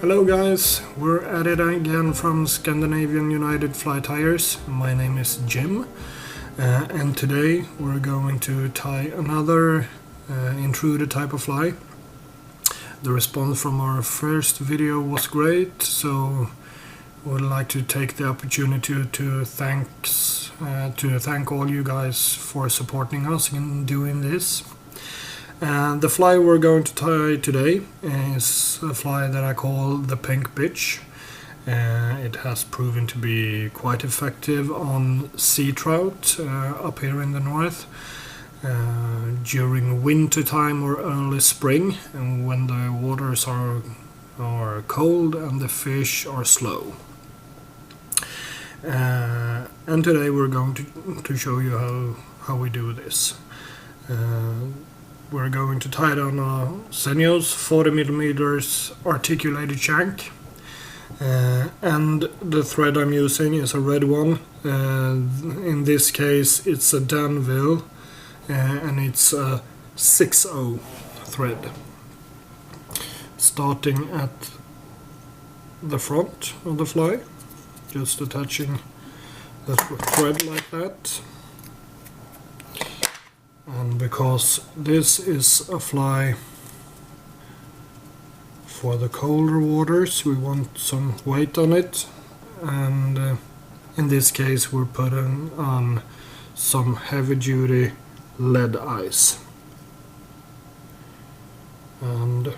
Hello guys, we're at it again from Scandinavian United Fly Tires. My name is Jim and today we're going to tie another intruder type of fly. The response from our first video was great, so would like to take the opportunity to thank all you guys for supporting us in doing this. The fly we're going to tie today is a fly that I call the Pink Bitch. It has proven to be quite effective on sea trout up here in the north during winter time or early spring, and when the waters are cold and the fish are slow. And today we're going to show you how we do this. We're going to tie it on a Senio's 40mm articulated shank, and the thread I'm using is a red one. In this case it's a Danville, and it's a 6/0 thread. Starting at the front of the fly, just attaching the thread like that. And because this is a fly for the colder waters, we want some weight on it, and in this case we're putting on some heavy duty lead ice. And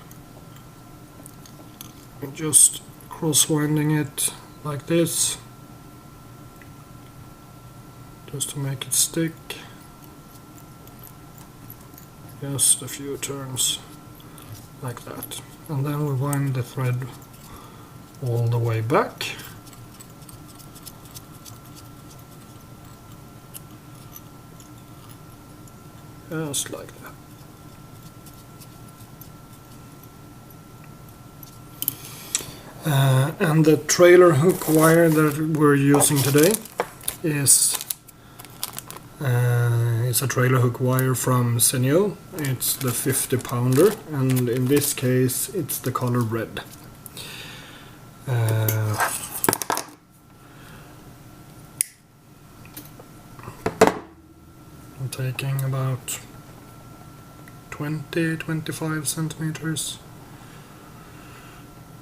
just cross-winding it like this, just to make it stick. Just a few turns like that, and then we wind the thread all the way back. Just like that. And the trailer hook wire that we're using today is a trailer hook wire from Senio. It's the 50 pounder, and in this case it's the color red. I'm taking about 20-25 centimeters,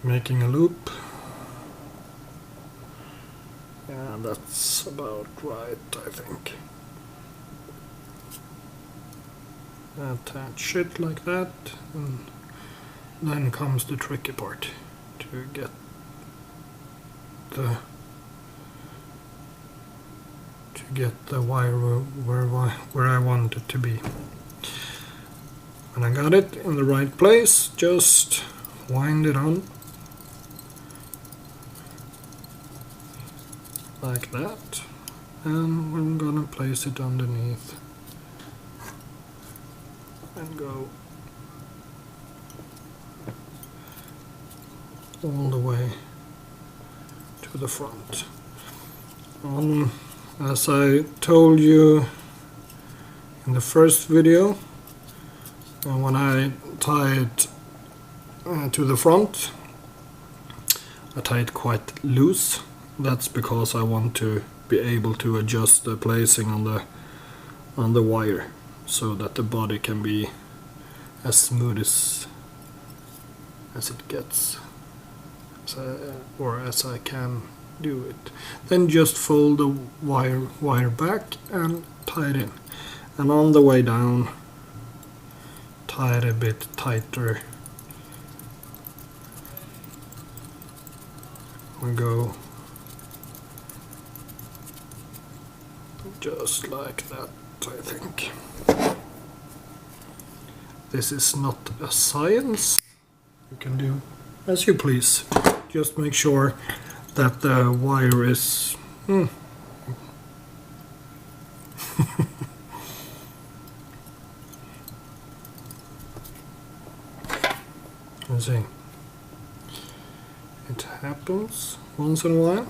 making a loop. Yeah, that's about right, I think. Attach it like that, and then comes the tricky part to get the wire where I want it to be. When I got it in the right place, just wind it on like that, and I'm gonna place it underneath and go all the way to the front. As I told you in the first video, when I tie it to the front, I tie it quite loose. That's because I want to be able to adjust the placing on the wire, so that the body can be as smooth as it gets, or as I can do it. Then just fold the wire back and tie it in, and on the way down tie it a bit tighter. We go just like that, I think. This is not a science. You can do as you please. Just make sure that the wire is let's see. It happens once in a while.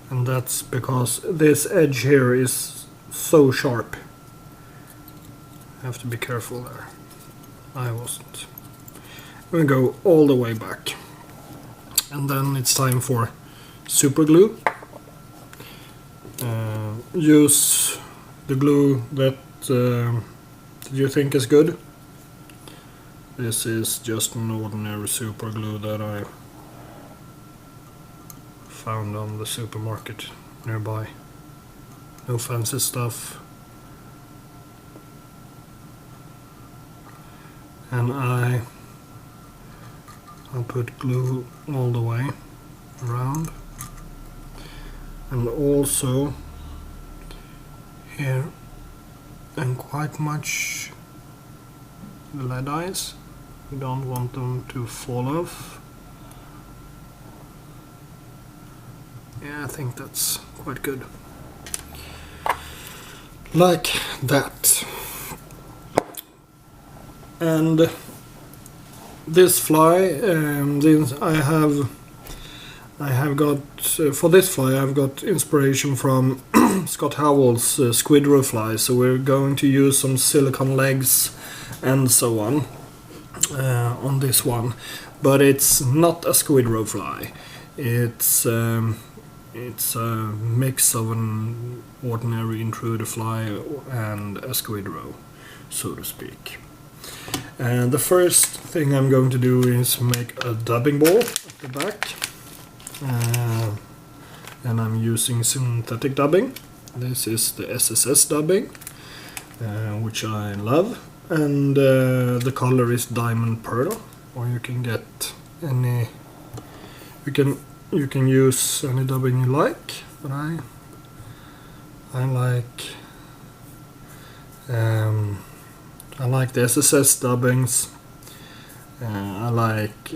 And that's because this edge here is so sharp. I have to be careful there. I wasn't. we go all the way back. And then it's time for super glue. Use the glue that you think is good. This is just an ordinary super glue that I found on the supermarket nearby. No fancy stuff. And I'll put glue all the way around, and also here, and quite much the lead eyes. We don't want them to fall off. Yeah, I think that's quite good. Like that. And this fly, I have got for this fly I've got inspiration from Scott Howell's Squidrow fly. So we're going to use some silicone legs and so on this one, but it's not a Squidrow fly. It's a mix of an ordinary intruder fly and a Squidrow, so to speak. And the first thing I'm going to do is make a dubbing ball at the back, and I'm using synthetic dubbing. This is the SSS dubbing, which I love, and the color is Diamond Pearl, or you can get any, you can use any dubbing you like, but I like the SSS dubbings. I like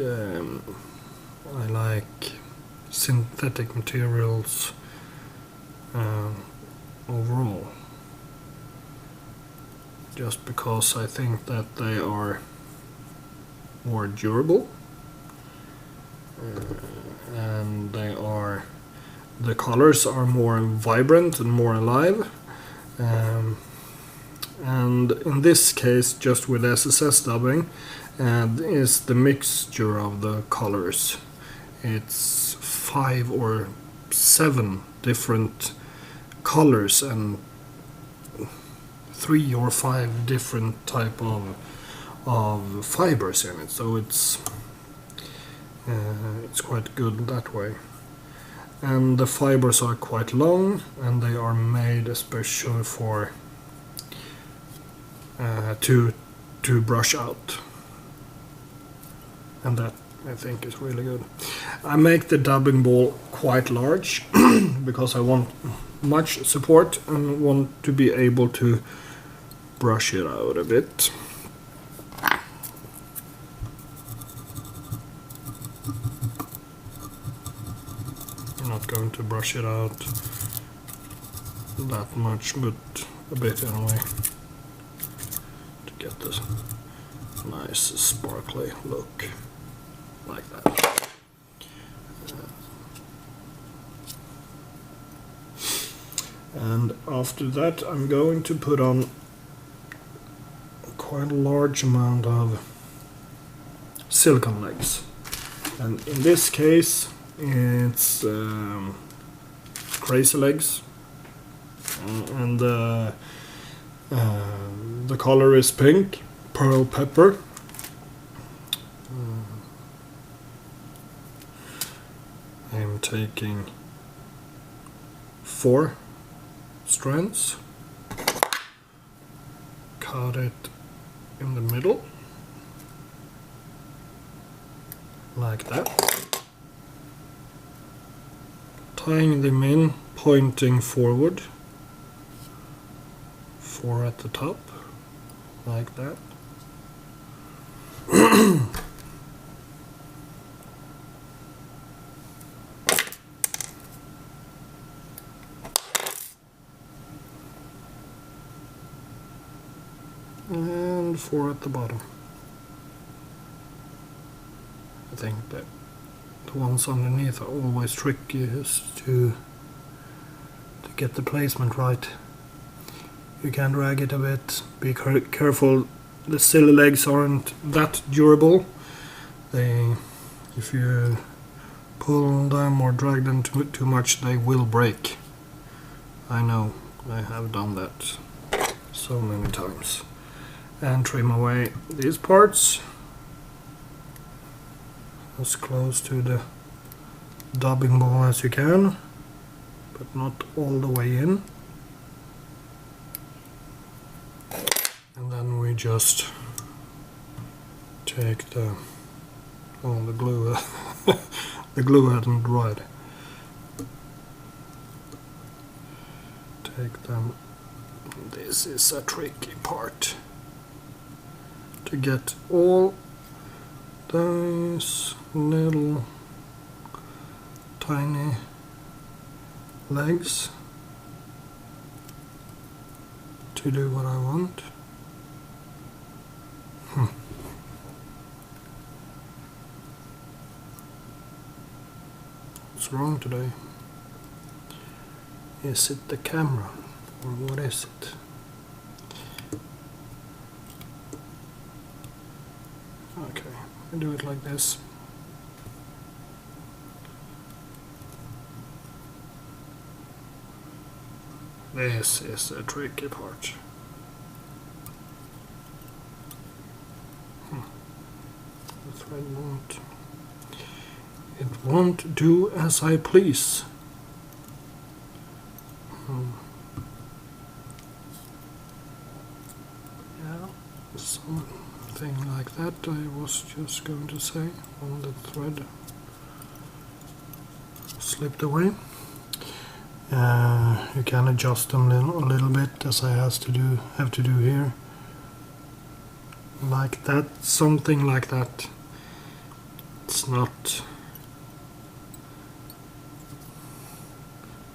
synthetic materials overall, just because I think that they are more durable, and the colors are more vibrant and more alive. And in this case, just with SSS dubbing, is the mixture of the colors. It's 5 or 7 different colors and 3 or 5 different type of fibers in it. So it's quite good that way. And the fibers are quite long, and they are made especially for to brush out, and that I think is really good. I make the dubbing ball quite large because I want much support and want to be able to brush it out a bit. I'm not going to brush it out that much, but a bit anyway, to get this nice sparkly look like that. And after that I'm going to put on quite a large amount of silicone legs, and in this case it's crazy legs, and the color is pink, pearl pepper. I'm taking 4 strands, cut it in the middle like that, tying them in, pointing forward, 4 at the top like that. And 4 at the bottom. I think that the ones underneath are always trickiest to get the placement right. You can drag it a bit, be careful, the silly legs aren't that durable, if you pull them or drag them too much, they will break. I know, I have done that so many times. And trim away these parts as close to the dubbing ball as you can, but not all the way in. And then we just take the glue. The glue hadn't dried. Take them. This is a tricky part, to get all those little tiny legs to do what I want. What's wrong today? Is it the camera, or what is it? Okay, I do it like this. This is a tricky part. The thread won't do as I please. Yeah, something like that I was just going to say when the thread slipped away. You can adjust them a little bit, as I have to do here. Like that, something like that. It's not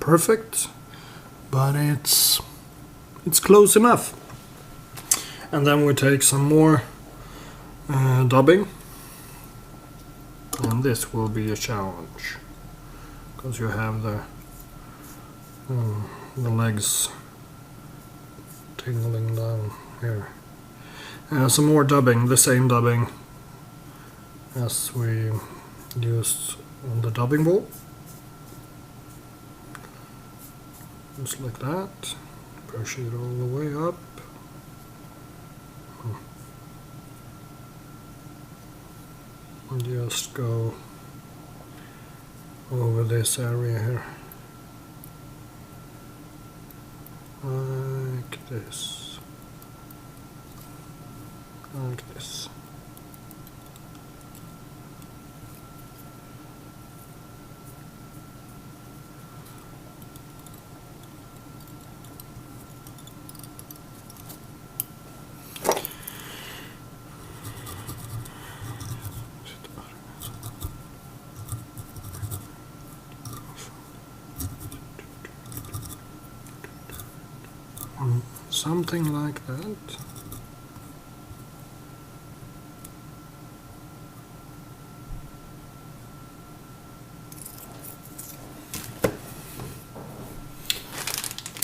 perfect, but it's close enough. And then we take some more dubbing, and this will be a challenge because you have the legs tingling down here. Some more dubbing, the same dubbing as we used on the dubbing ball. Just like that. Push it all the way up. And just go over this area here. Like this. Like this. Something like that.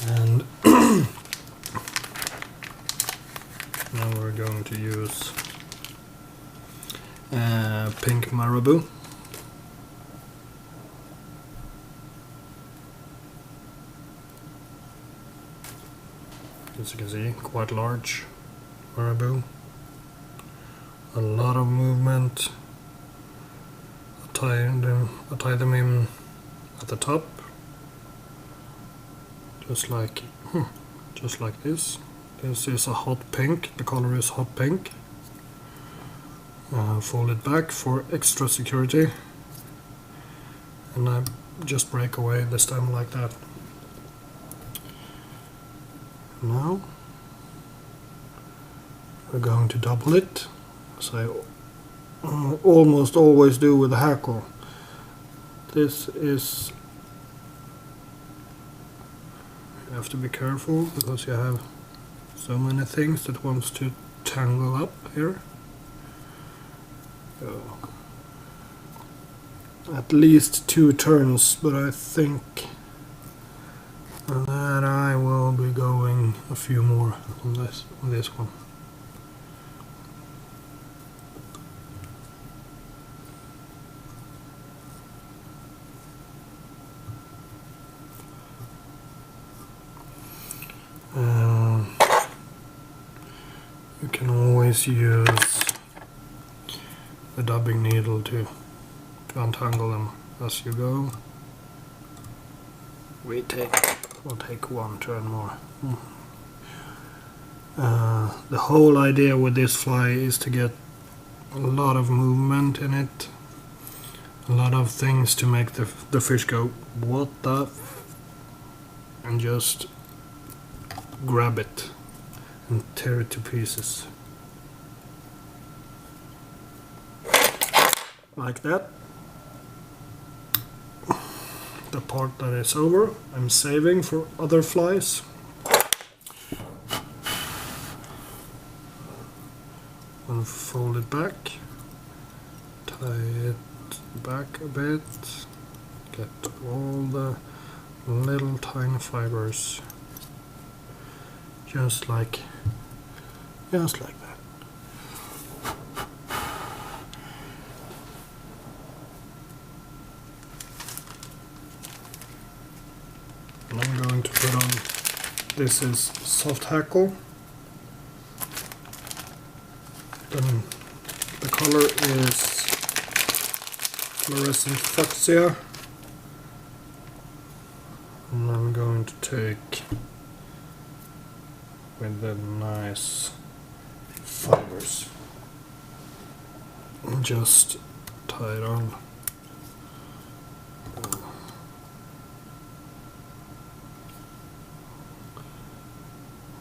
And now we're going to use pink marabou. As you can see, quite large marabou. A lot of movement. I tie them in at the top, just like this. This is a hot pink. The color is hot pink. Fold it back for extra security, and I just break away the stem like that. Now we're going to double it, as I almost always do with a hackle. This is, you have to be careful because you have so many things that wants to tangle up here. So, at least 2 turns, but I think that I will be going a few more on this one. You can always use the dubbing needle to untangle them as you go. We'll take one turn more. The whole idea with this fly is to get a lot of movement in it, a lot of things to make the fish go, what the f, and just grab it and tear it to pieces. Like that. The part that is over, I'm saving for other flies. And fold it back, tie it back a bit, get all the little tiny fibers, just like that. And I'm going to put on, this is soft hackle. Then the color is fluorescent fuchsia. And I'm going to take with the nice fibers and just tie it on.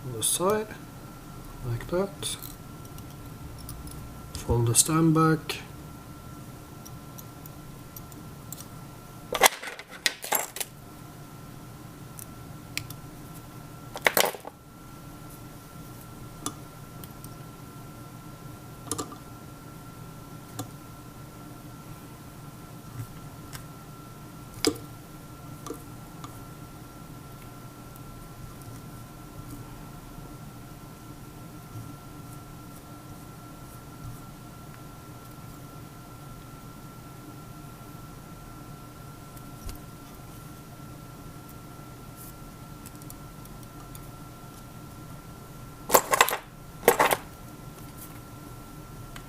On the side, like that. Fold the stem back.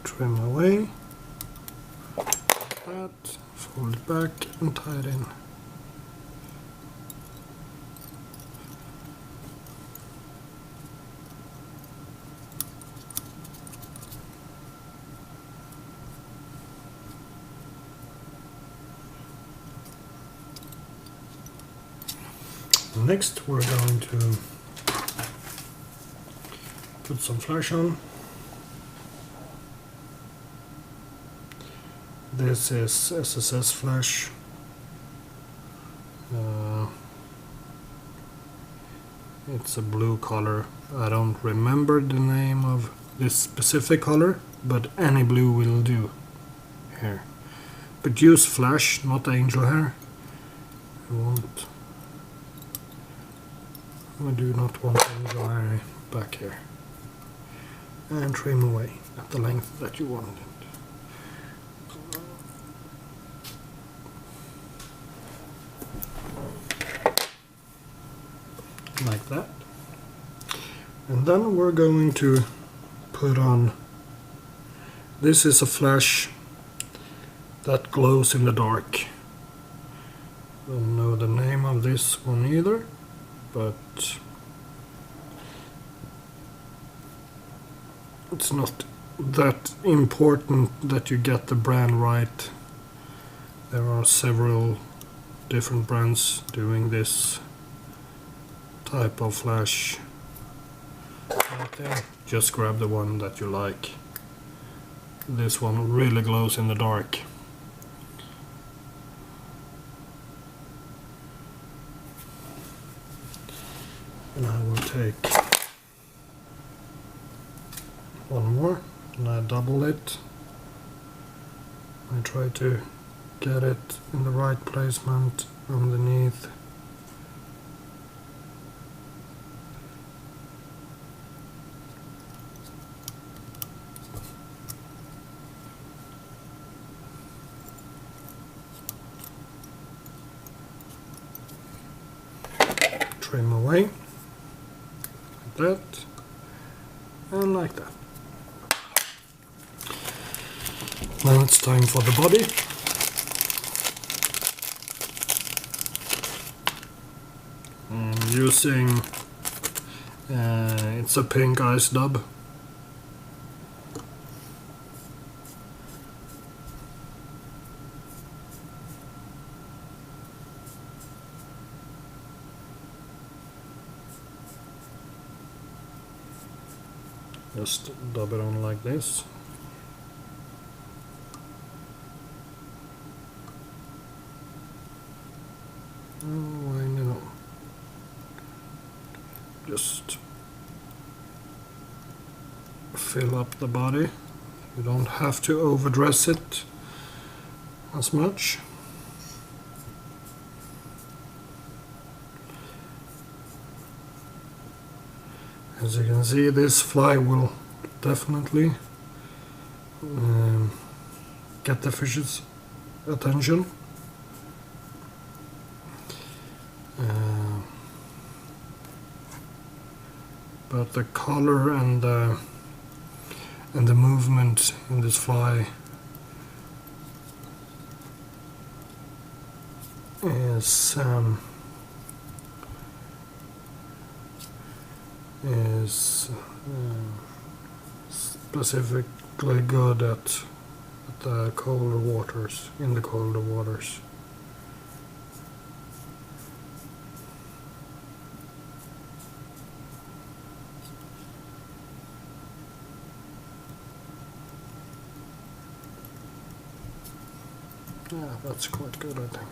Trim away, like that, fold it back and tie it in. Next we're going to put some flash on. This is SSS flash. It's a blue color. I don't remember the name of this specific color, but any blue will do here. But use flash, not angel hair. I do not want angel hair back here. And trim away at the length that you want it. Like that. And then we're going to put on, this is a flash that glows in the dark. Don't know the name of this one either, but it's not that important that you get the brand right. There are several different brands doing this type of flash out there. Just grab the one that you like. This one really glows in the dark. And I will take one more and I double it. I try to get it in the right placement underneath. Trim away, like that, and like that. Now it's time for the body. I'm using it's a pink ice dub. Just dub it on like this. Oh, I know. Just fill up the body. You don't have to overdress it as much. As you can see, this fly will definitely get the fish's attention. But the color and the movement in this fly is specifically good at the colder waters, in the colder waters. Yeah, that's quite good, I think.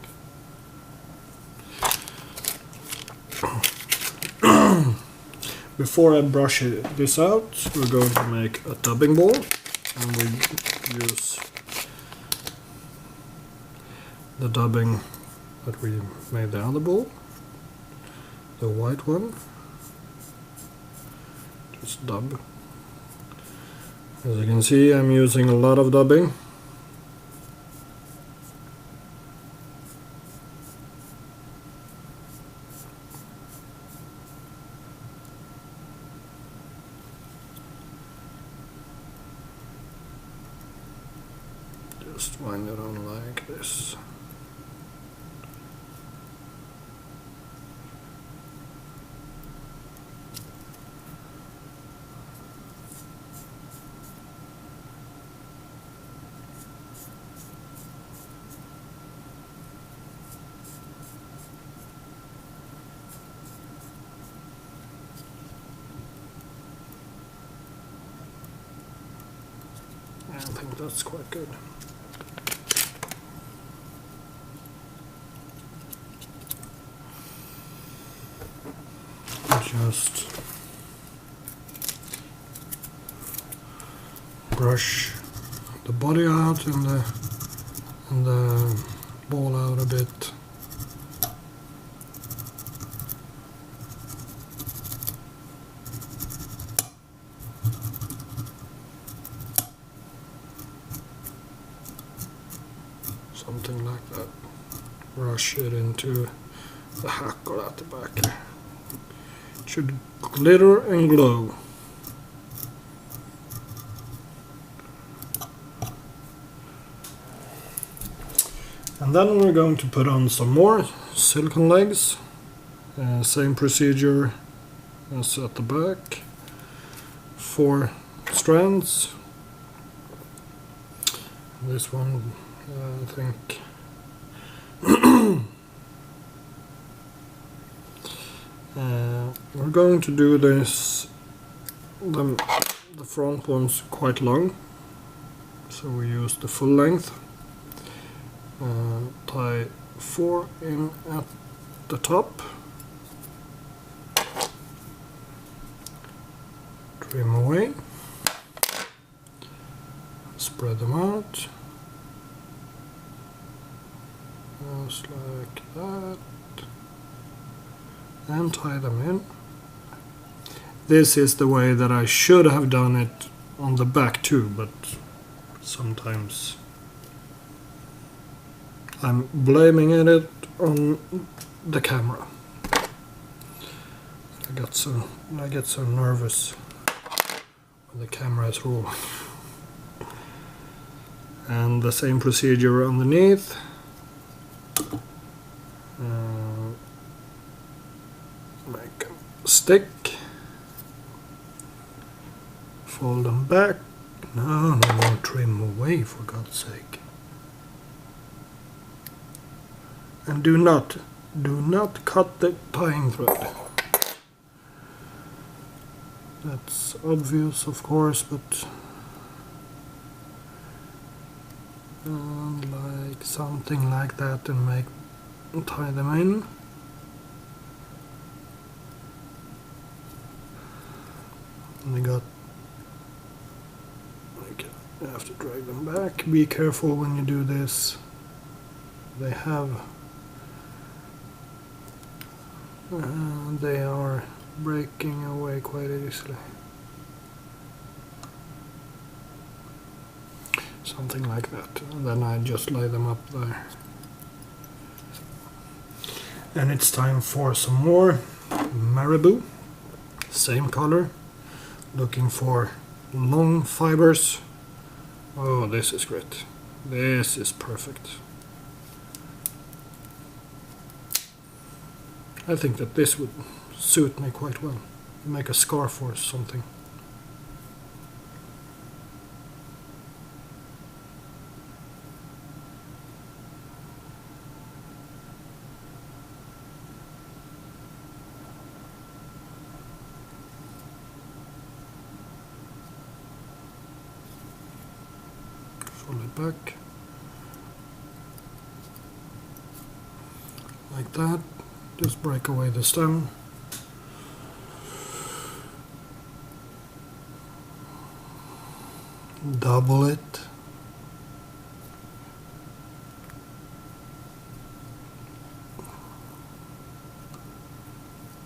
Before I brush this out, we're going to make a dubbing ball, and we use the dubbing that we made the other ball, the white one. Just dub. As you can see, I'm using a lot of dubbing. Just wind it on like this. I think that's quite good. Just brush the body out and the ball out a bit. Something like that. Brush it into the hackle at the back. Should glitter and glow. And then we're going to put on some more silicone legs. Same procedure as at the back. 4 strands. This one, I think. We're going to do this, the front one's quite long, so we use the full length. Tie 4 in at the top, trim away, spread them out, just like that, and tie them in. This is the way that I should have done it on the back too, but sometimes I'm blaming it on the camera. I get so nervous when the camera is rolling. And the same procedure underneath. Make a stick. Fold them back. No, trim away for God's sake. And do not cut the tying thread. That's obvious, of course, but like something like that, and tie them in. And I got. You have to drag them back. Be careful when you do this. They are breaking away quite easily. Something like that. And then I just lay them up there. And it's time for some more marabou. Same color. Looking for long fibers. Oh, this is great. This is perfect. I think that this would suit me quite well. Make a scarf or something. Fold it back. Like that. Just break away the stem. Double it.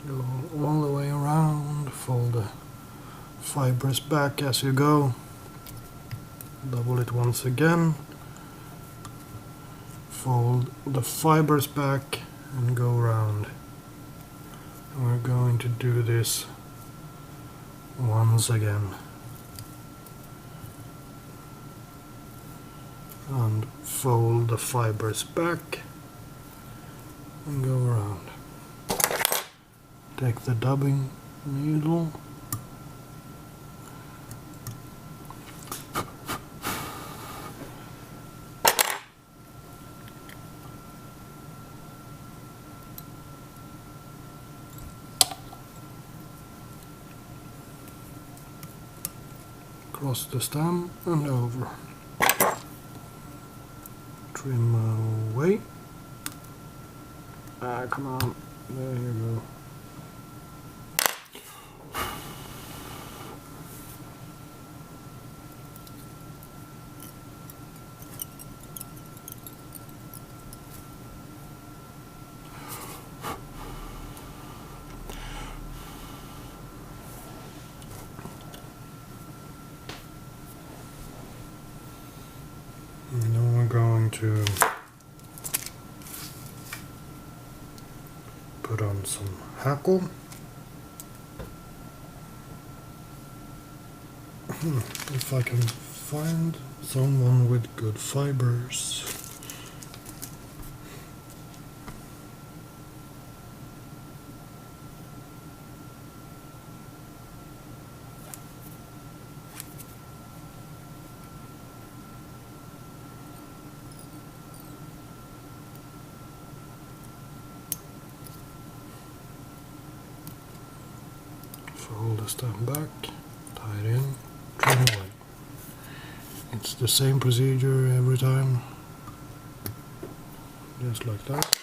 Go all the way around. Fold the fibers back as you go. Double it once again. Fold the fibers back and go around. And we're going to do this once again. And fold the fibers back and go around. Take the dubbing needle. Across the stem and over. Trim away. Come on. There you go. Now we're going to put on some hackle. If I can find someone with good fibers. Fold the stem back, tie it in, trim away. It's the same procedure every time, just like that.